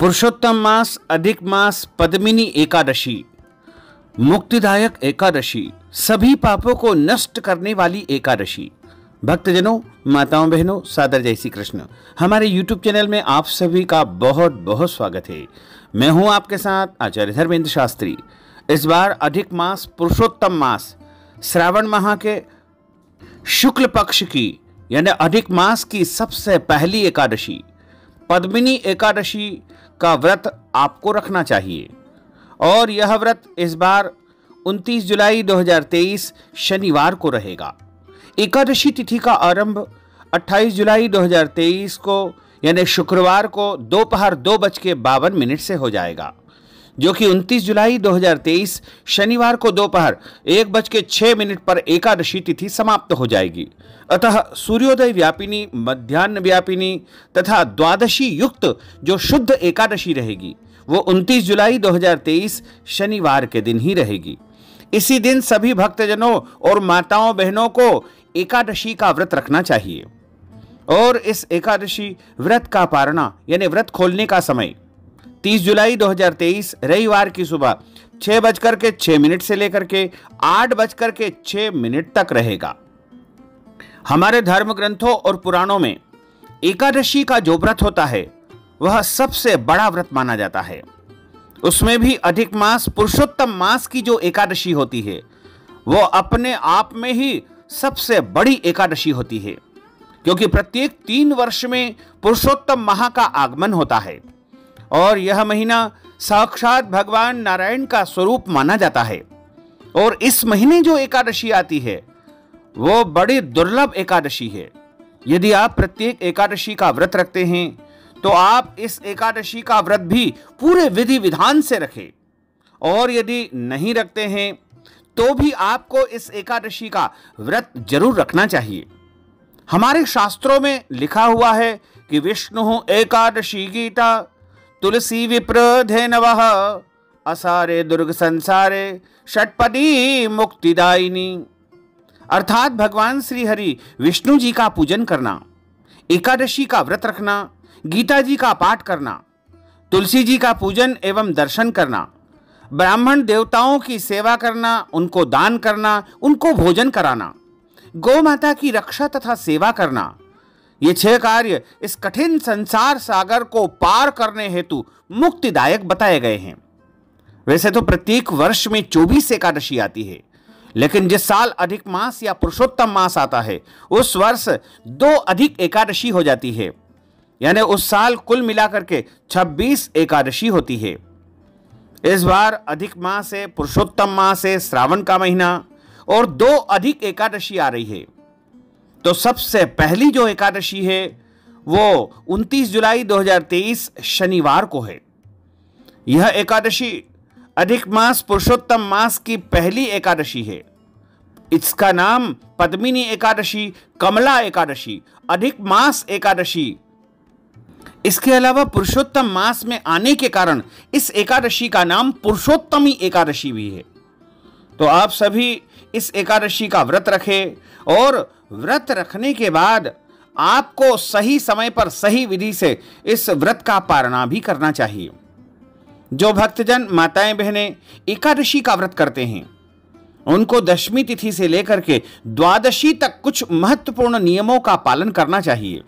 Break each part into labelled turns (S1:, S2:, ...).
S1: पुरुषोत्तम मास, अधिक मास, पद्मिनी एकादशी, मुक्तिदायक एकादशी, सभी पापों को नष्ट करने वाली एकादशी। भक्तजनों, माताओं, बहनों, सादर जय श्री कृष्ण। हमारे YouTube चैनल में आप सभी का बहुत बहुत स्वागत है। मैं हूं आपके साथ आचार्य धर्मेंद्र शास्त्री। इस बार अधिक मास, पुरुषोत्तम मास, श्रावण माह के शुक्ल पक्ष की यानी अधिक मास की सबसे पहली एकादशी पद्मिनी एकादशी का व्रत आपको रखना चाहिए। और यह व्रत इस बार 29 जुलाई 2023 शनिवार को रहेगा। एकादशी तिथि का आरंभ 28 जुलाई 2023 को यानी शुक्रवार को दोपहर 2:52 से हो जाएगा, जो कि 29 जुलाई 2023 शनिवार को दोपहर 1:06 पर एकादशी तिथि समाप्त हो जाएगी। अतः सूर्योदय व्यापिनी, मध्याह्न व्यापिनी तथा द्वादशी युक्त जो शुद्ध एकादशी रहेगी वो 29 जुलाई 2023 शनिवार के दिन ही रहेगी। इसी दिन सभी भक्तजनों और माताओं बहनों को एकादशी का व्रत रखना चाहिए। और इस एकादशी व्रत का पारणा यानी व्रत खोलने का समय 30 जुलाई 2023 रविवार की सुबह 6:06 से लेकर के 8:06 तक रहेगा। हमारे धर्म ग्रंथों और पुराणों में एकादशी का जो व्रत होता है वह सबसे बड़ा व्रत माना जाता है। उसमें भी अधिक मास, पुरुषोत्तम मास की जो एकादशी होती है वो अपने आप में ही सबसे बड़ी एकादशी होती है, क्योंकि प्रत्येक 3 वर्ष में पुरुषोत्तम माह का आगमन होता है और यह महीना साक्षात भगवान नारायण का स्वरूप माना जाता है। और इस महीने जो एकादशी आती है वो बड़ी दुर्लभ एकादशी है। यदि आप प्रत्येक एकादशी का व्रत रखते हैं तो आप इस एकादशी का व्रत भी पूरे विधि विधान से रखें, और यदि नहीं रखते हैं तो भी आपको इस एकादशी का व्रत जरूर रखना चाहिए। हमारे शास्त्रों में लिखा हुआ है कि विष्णु एकादशी गीता तुलसी विप्र धेनवः असारे दुर्ग संसारे षटपदी मुक्तिदायिनी। अर्थात भगवान श्री हरि विष्णु जी का पूजन करना, एकादशी का व्रत रखना, गीता जी का पाठ करना, तुलसी जी का पूजन एवं दर्शन करना, ब्राह्मण देवताओं की सेवा करना, उनको दान करना, उनको भोजन कराना, गौ माता की रक्षा तथा सेवा करना, ये 6 कार्य इस कठिन संसार सागर को पार करने हेतु मुक्तिदायक बताए गए हैं। वैसे तो प्रत्येक वर्ष में 24 एकादशी आती है, लेकिन जिस साल अधिक मास या पुरुषोत्तम मास आता है उस वर्ष 2 अधिक एकादशी हो जाती है, यानी उस साल कुल मिलाकर के 26 एकादशी होती है। इस बार अधिक मास है, पुरुषोत्तम मास है, श्रावण का महीना और 2 अधिक एकादशी आ रही है। तो सबसे पहली जो एकादशी है वो 29 जुलाई 2023 शनिवार को है। यह एकादशी अधिक मास, पुरुषोत्तम मास की पहली एकादशी है। इसका नाम पद्मिनी एकादशी, कमला एकादशी, अधिक मास एकादशी। इसके अलावा पुरुषोत्तम मास में आने के कारण इस एकादशी का नाम पुरुषोत्तमी एकादशी भी है। तो आप सभी इस एकादशी का व्रत रखें और व्रत रखने के बाद आपको सही समय पर सही विधि से इस व्रत का पारणा भी करना चाहिए। जो भक्तजन, माताएं, बहनें एकादशी का व्रत करते हैं उनको दशमी तिथि से लेकर के द्वादशी तक कुछ महत्वपूर्ण नियमों का पालन करना चाहिए।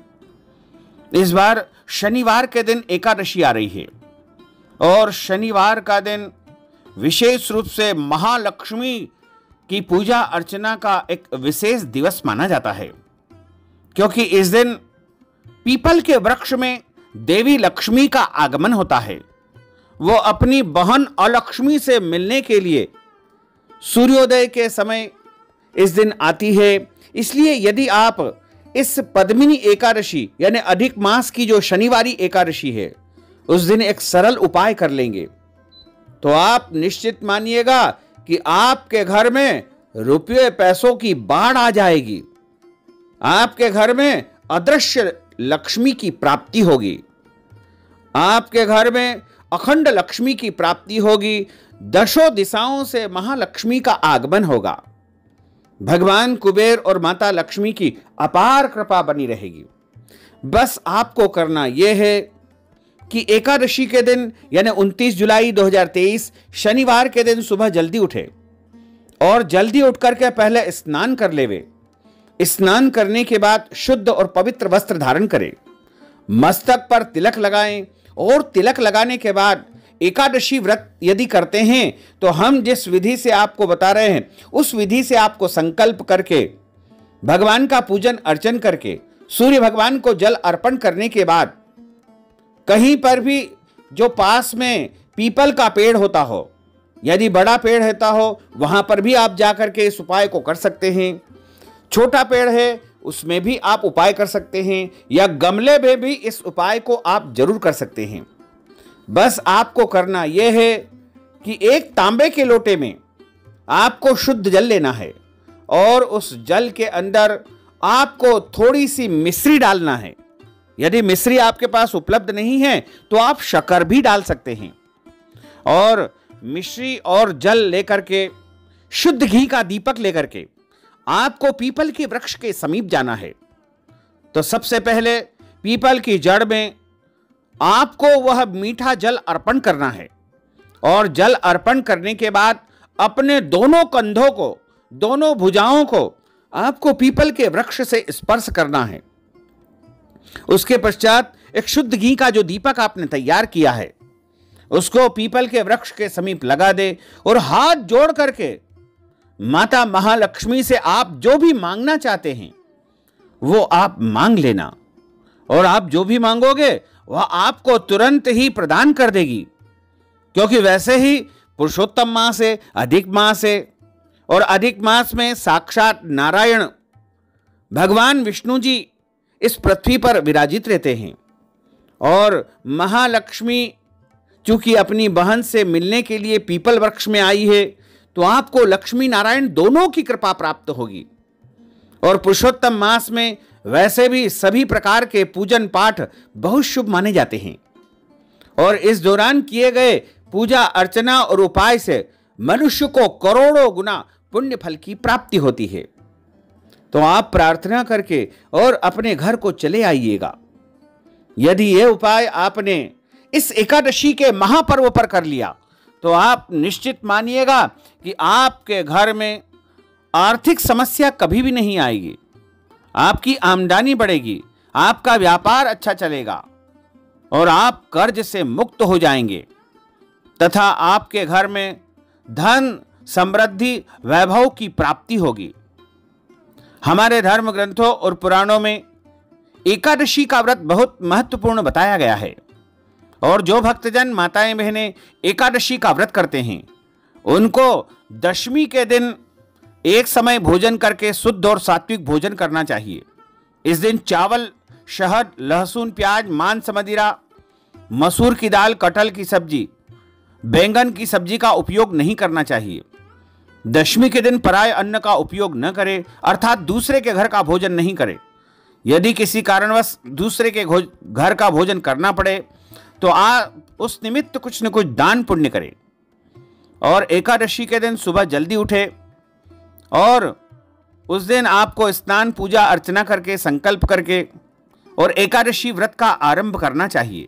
S1: इस बार शनिवार के दिन एकादशी आ रही है और शनिवार का दिन विशेष रूप से महालक्ष्मी की पूजा अर्चना का एक विशेष दिवस माना जाता है, क्योंकि इस दिन पीपल के वृक्ष में देवी लक्ष्मी का आगमन होता है। वो अपनी बहन अलक्ष्मी से मिलने के लिए सूर्योदय के समय इस दिन आती है। इसलिए यदि आप इस पद्मिनी एकादशी यानी अधिक मास की जो शनिवारी एकादशी है उस दिन एक सरल उपाय कर लेंगे तो आप निश्चित मानिएगा कि आपके घर में रुपये पैसों की बाढ़ आ जाएगी। आपके घर में अदृश्य लक्ष्मी की प्राप्ति होगी, आपके घर में अखंड लक्ष्मी की प्राप्ति होगी, दशों दिशाओं से महालक्ष्मी का आगमन होगा, भगवान कुबेर और माता लक्ष्मी की अपार कृपा बनी रहेगी। बस आपको करना यह है कि एकादशी के दिन यानी 29 जुलाई 2023 शनिवार के दिन सुबह जल्दी उठे और जल्दी उठ करके पहले स्नान कर लेवे। स्नान करने के बाद शुद्ध और पवित्र वस्त्र धारण करें, मस्तक पर तिलक लगाएं और तिलक लगाने के बाद एकादशी व्रत यदि करते हैं तो हम जिस विधि से आपको बता रहे हैं उस विधि से आपको संकल्प करके भगवान का पूजन अर्चन करके सूर्य भगवान को जल अर्पण करने के बाद कहीं पर भी जो पास में पीपल का पेड़ होता हो, यदि बड़ा पेड़ होता हो वहां पर भी आप जाकर के इस उपाय को कर सकते हैं। छोटा पेड़ है उसमें भी आप उपाय कर सकते हैं, या गमले में भी इस उपाय को आप जरूर कर सकते हैं। बस आपको करना यह है कि एक तांबे के लोटे में आपको शुद्ध जल लेना है और उस जल के अंदर आपको थोड़ी सी मिश्री डालना है। यदि मिश्री आपके पास उपलब्ध नहीं है तो आप शक्कर भी डाल सकते हैं। और मिश्री और जल लेकर के शुद्ध घी का दीपक लेकर के आपको पीपल के वृक्ष के समीप जाना है। तो सबसे पहले पीपल की जड़ में आपको वह मीठा जल अर्पण करना है और जल अर्पण करने के बाद अपने दोनों कंधों को, दोनों भुजाओं को आपको पीपल के वृक्ष से स्पर्श करना है। उसके पश्चात एक शुद्ध घी का जो दीपक आपने तैयार किया है उसको पीपल के वृक्ष के समीप लगा दे और हाथ जोड़ करके माता महालक्ष्मी से आप जो भी मांगना चाहते हैं वो आप मांग लेना, और आप जो भी मांगोगे वह आपको तुरंत ही प्रदान कर देगी। क्योंकि वैसे ही पुरुषोत्तम मास है, अधिक मास है, और अधिक मास में साक्षात नारायण भगवान विष्णु जी इस पृथ्वी पर विराजित रहते हैं। और महालक्ष्मी चूंकि अपनी बहन से मिलने के लिए पीपल वृक्ष में आई है तो आपको लक्ष्मी नारायण दोनों की कृपा प्राप्त होगी। और पुरुषोत्तम मास में वैसे भी सभी प्रकार के पूजन पाठ बहुत शुभ माने जाते हैं, और इस दौरान किए गए पूजा अर्चना और उपाय से मनुष्य को करोड़ों गुना पुण्य फल की प्राप्ति होती है। तो आप प्रार्थना करके और अपने घर को चले आइएगा। यदि यह उपाय आपने इस एकादशी के महापर्व पर कर लिया तो आप निश्चित मानिएगा कि आपके घर में आर्थिक समस्या कभी भी नहीं आएगी, आपकी आमदनी बढ़ेगी, आपका व्यापार अच्छा चलेगा और आप कर्ज से मुक्त हो जाएंगे तथा आपके घर में धन, समृद्धि, वैभव की प्राप्ति होगी। हमारे धर्म ग्रंथों और पुराणों में एकादशी का व्रत बहुत महत्वपूर्ण बताया गया है, और जो भक्तजन माताएं बहनें एकादशी का व्रत करते हैं उनको दशमी के दिन एक समय भोजन करके शुद्ध और सात्विक भोजन करना चाहिए। इस दिन चावल, शहद, लहसुन, प्याज, मांस, मदिरा, मसूर की दाल, कटहल की सब्जी, बैंगन की सब्जी का उपयोग नहीं करना चाहिए। दशमी के दिन पराय अन्न का उपयोग न करें, अर्थात दूसरे के घर का भोजन नहीं करें। यदि किसी कारणवश दूसरे के घर का भोजन करना पड़े तो उस निमित्त कुछ न कुछ दान पुण्य करें। और एकादशी के दिन सुबह जल्दी उठे और उस दिन आपको स्नान, पूजा अर्चना करके, संकल्प करके और एकादशी व्रत का आरंभ करना चाहिए।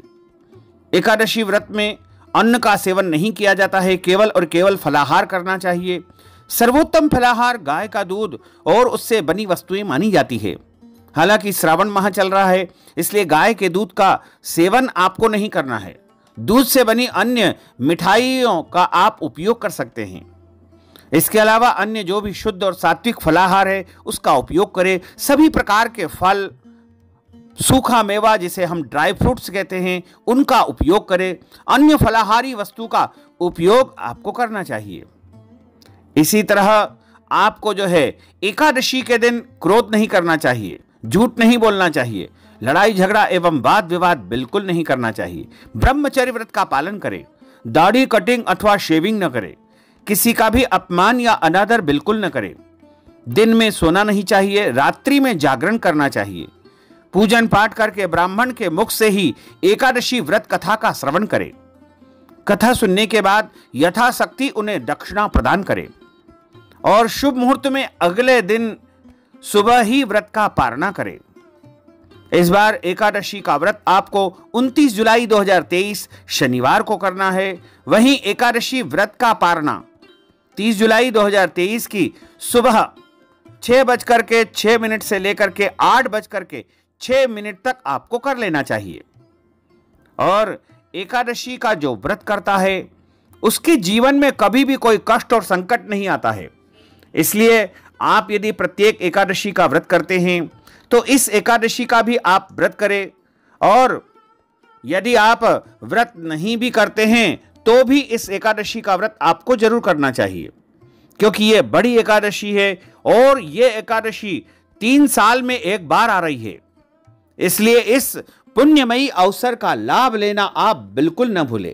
S1: एकादशी व्रत में अन्न का सेवन नहीं किया जाता है, केवल और केवल फलाहार करना चाहिए। सर्वोत्तम फलाहार गाय का दूध और उससे बनी वस्तुएं मानी जाती है। हालांकि श्रावण माह चल रहा है इसलिए गाय के दूध का सेवन आपको नहीं करना है। दूध से बनी अन्य मिठाइयों का आप उपयोग कर सकते हैं। इसके अलावा अन्य जो भी शुद्ध और सात्विक फलाहार है उसका उपयोग करें। सभी प्रकार के फल, सूखा मेवा जिसे हम ड्राई फ्रूट्स कहते हैं उनका उपयोग करें। अन्य फलाहारी वस्तु का उपयोग आपको करना चाहिए। इसी तरह आपको जो है एकादशी के दिन क्रोध नहीं करना चाहिए, झूठ नहीं बोलना चाहिए, लड़ाई झगड़ा एवं वाद विवाद बिल्कुल नहीं करना चाहिए। ब्रह्मचर्य व्रत का पालन करें, दाढ़ी कटिंग अथवा शेविंग न करें, किसी का भी अपमान या अनादर बिल्कुल न करें। दिन में सोना नहीं चाहिए, रात्रि में जागरण करना चाहिए। पूजन पाठ करके ब्राह्मण के मुख से ही एकादशी व्रत कथा का श्रवण करें। कथा सुनने के बाद यथाशक्ति उन्हें दक्षिणा प्रदान करें और शुभ मुहूर्त में अगले दिन सुबह ही व्रत का पारणा करें। इस बार एकादशी का व्रत आपको 29 जुलाई 2023 शनिवार को करना है। वहीं एकादशी व्रत का पारना 30 जुलाई 2023 की सुबह 6:06 से लेकर के 8:06 तक आपको कर लेना चाहिए। और एकादशी का जो व्रत करता है उसके जीवन में कभी भी कोई कष्ट और संकट नहीं आता है। इसलिए आप यदि प्रत्येक एकादशी का व्रत करते हैं तो इस एकादशी का भी आप व्रत करें। और यदि आप व्रत नहीं भी करते हैं तो भी इस एकादशी का व्रत आपको जरूर करना चाहिए, क्योंकि यह बड़ी एकादशी है और यह एकादशी 3 साल में एक बार आ रही है। इसलिए इस पुण्यमयी अवसर का लाभ लेना आप बिल्कुल न भूलें।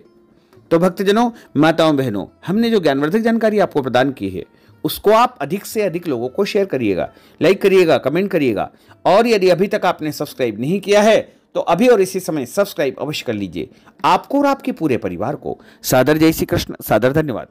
S1: तो भक्तजनों, माताओं बहनों, हमने जो ज्ञानवर्धक जानकारी आपको प्रदान की है उसको आप अधिक से अधिक लोगों को शेयर करिएगा, लाइक करिएगा, कमेंट करिएगा। और यदि अभी तक आपने सब्सक्राइब नहीं किया है तो अभी और इसी समय सब्सक्राइब अवश्य कर लीजिए। आपको और आपके पूरे परिवार को सादर जय श्री कृष्ण, सादर धन्यवाद।